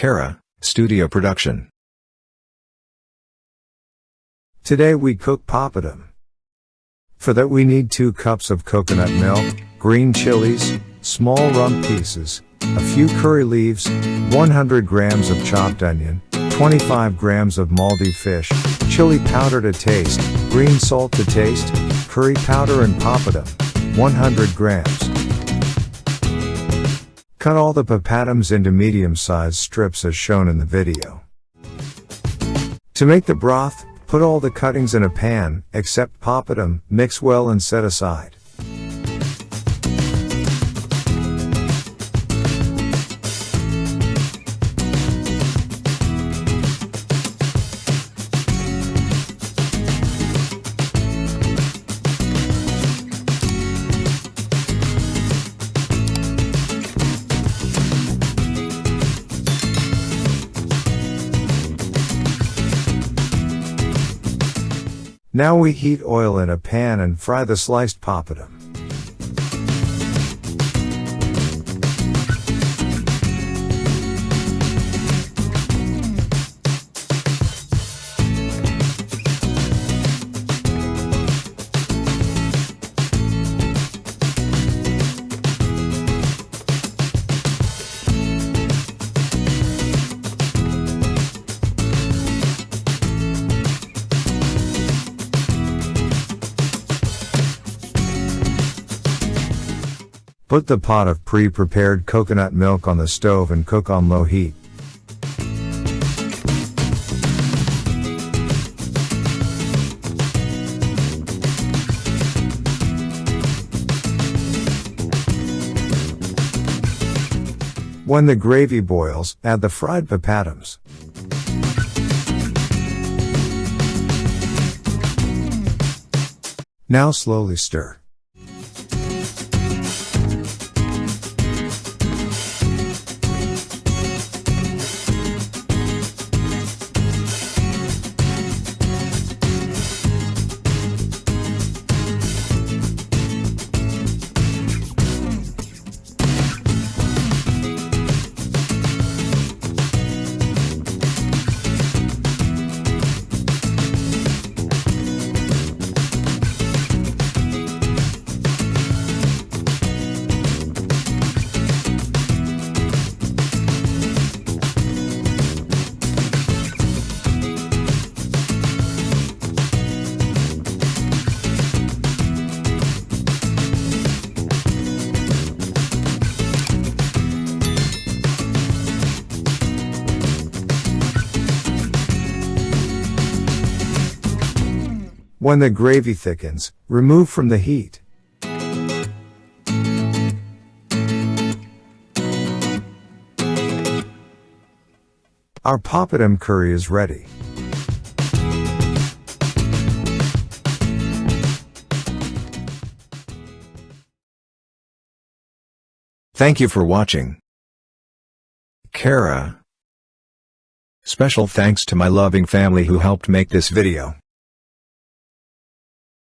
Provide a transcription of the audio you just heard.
KeRa, studio production. Today we cook papadam. For that we need 2 cups of coconut milk, green chilies, small rump pieces, a few curry leaves, 100 grams of chopped onion, 25 grams of Maldive fish, chili powder to taste, green salt to taste, curry powder and papadam, 100 grams. Cut all the papadams into medium-sized strips as shown in the video. To make the broth, put all the cuttings in a pan, except papadam, mix well and set aside. Now we heat oil in a pan and fry the sliced papadam. Put the pot of pre-prepared coconut milk on the stove and cook on low heat. When the gravy boils, add the fried papadams. Now slowly stir. When the gravy thickens, remove from the heat. Our papadam curry is ready. Thank you for watching. KeRa. Special thanks to my loving family who helped make this video.